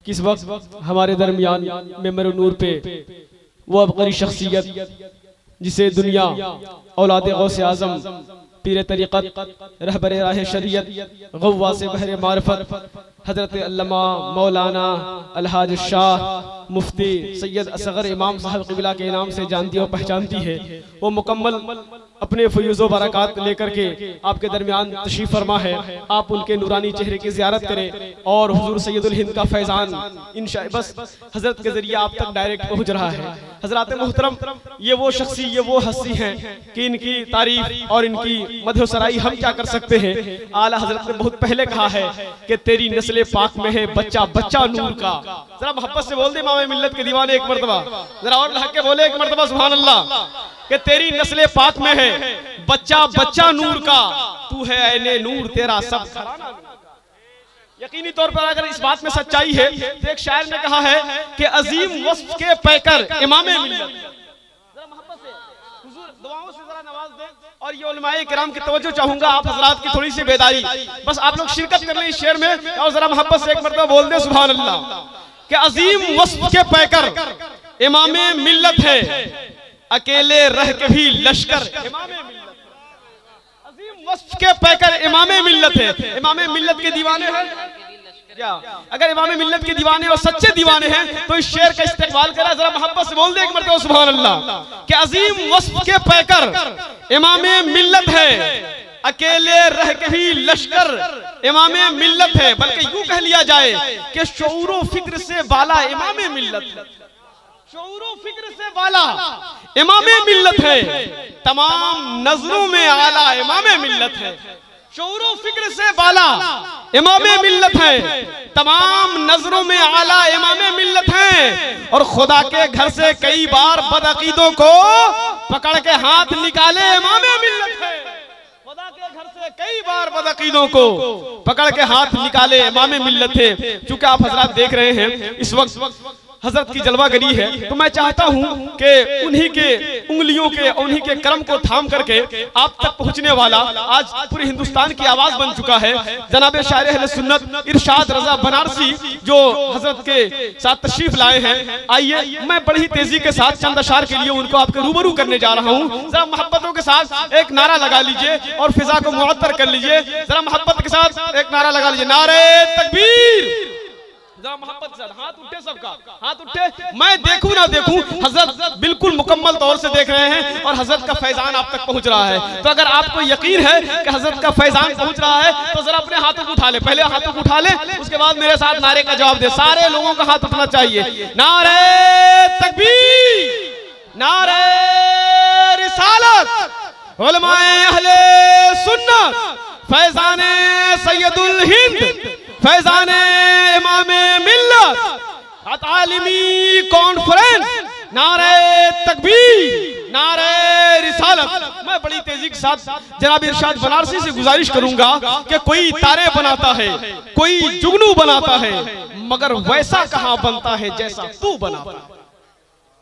किस वक्त हमारे दरमियान मेंबर नूर पे वो अबकरी शख्सियत जिसे दुनिया औलाद गौसे आज़म पीर तरीक़त रहबर राह शरीयत गव्वा से बहरे मारफत हजरत अल्लामा मौलाना अलहाज शाह मुफ्ती सैयद असगर इमाम साहब क़िबला के नाम से जानती और पहचानती है, वो मुकम्मल अपने फयूज़ो बरक़ात लेकर के आपके दरमियान तशरीफ़ फरमा है। आप उनके नूरानी चेहरे की ज़ियारत करें और हुज़ूर सैयदुल हिंद का फैज़ान इंशाअल्लाह बस हज़रत के ज़रिए आप तक डायरेक्ट पहुँच रहा है। हज़रात मोहतरम, ये वो शख्सी, ये वो हस्ती हैं कि इनकी तारीफ़ और इनकी मदहसराई हम क्या कर सकते हैं। आला हज़रत ने बहुत पहले कहा है कि तेरी नस्ल पाक में है बच्चा बच्चा नूर का। जरा मोहब्बत से बोल दे इमाम मिल्लत के दीवाने एक मरतबा, जरा और लहक के बोले एक मरतबा सुभान अल्लाह, कि तेरी नस्ल पाक में है बच्चा बच्चा नूर का, तू है ऐने नूर तेरा सब घराना। यकीनी तौर पर अगर इस बात में सच्चाई है तो एक शायर ने कहा है कि अजीम वस्फ के पैकर इमामे मिल्लत। जरा मोहब्बत से हुजूर दुआओं से जरा नवाज दें और ये उलमाए किराम की तवज्जो चाहूंगा, आप हजरात की थोड़ी सी बेदारी, बस आप लोग शिरकत कर लें इस शेर में और जरा मोहब्बत से एक मरतबा बोल दे सुभान अल्लाह, कि अजीम वस्फ के पैकर इमामे मिल्लत है, अकेले रह के भी लश्कर इमामे मिल्लत। अजीम वस्फ के पैकर इमामे मिल्लत है। इमामे मिल्लत के दीवाने हैं क्या? अगर इमामे मिल्लत के दीवाने और सच्चे दीवाने हैं तो इस शेर का इस्तेमाल करा, जरा मोहब्बत से बोल दे एक मरतबा सुभान अल्लाह, कि अजीम वस्फ के पैकर इमामे मिल्लत है, अकेले रह के भी लश्कर इमामे मिल्लत है। बल्कि यूं कह लिया जाए कि शऊरो फिक्र से बाला इमामे मिल्लत है। शऊरो फिक्र से बाला इमामे मिल्लत है, तमाम नजरों में आला इमामे मिल्लत है। शऊरो फिक्र से बाला इमामे मिल्लत है, तमाम नजरों में आला इमामे मिल्लत है। और खुदा के घर से कई बार बदअकीदों को पकड़ के हाथ निकाले इमामे मिल्लत है। खुदा के घर से कई बार बदअकीदों को पकड़ के हाथ निकाले इमामे मिल्लत है। चूंकि आप हजरात देख रहे हैं इस वक्त हजरत की जलवागरी है, तो मैं चाहता हूं कि उन्हीं के उंगलियों के उन्हीं के करम को थाम करके आप तक पहुंचने वाला आज पूरे हिंदुस्तान की आवाज बन चुका है जनाब शायर अहले सुन्नत इरशाद रजा बनारसी, जो हजरत के साथ तशरीफ लाए हैं। आइए मैं बड़ी ही तेजी के साथ चंद अशार के लिए उनको आपके रूबरू करने जा रहा हूँ। जरा मोहब्बतों के साथ एक नारा लगा लीजिए और फिजा को मुअत्तर कर लीजिए। जरा मोहब्बत के साथ एक नारा लगा लीजिए, नारे तकबीर। जरा मोहब्बत से हाथ उठे, सबका हाथ उठे। मैं देखूं ना देखूं, हजरत बिल्कुल मुकम्मल तौर से देख रहे हैं और हजरत का फैजान आप तक पहुंच रहा है। तो अगर आपको यकीन है कि हजरत का फैजान पहुंच रहा है तो जरा अपने हाथों को उठा ले, पहले हाथों को उठा ले, उसके बाद मेरे साथ नारे का जवाब दे। सारे लोगों का हाथ उठना चाहिए। नारे तकबीर, नारे रिसालत, उलमाए अहले सुन्नत, फैजाने सैयदुल हिंद, फैजाने इमामे मिल्लत, तालिमी कॉन्फ्रेंस, नारे तकबीर, नारे रिसालत। मैं बड़ी तेजी के साथ जनाब इरशाद बनारसी से गुजारिश करूंगा कि कोई तारे बनाता है, कोई जुगनू बनाता है, मगर वैसा कहां बनता है जैसा तू बनाता है।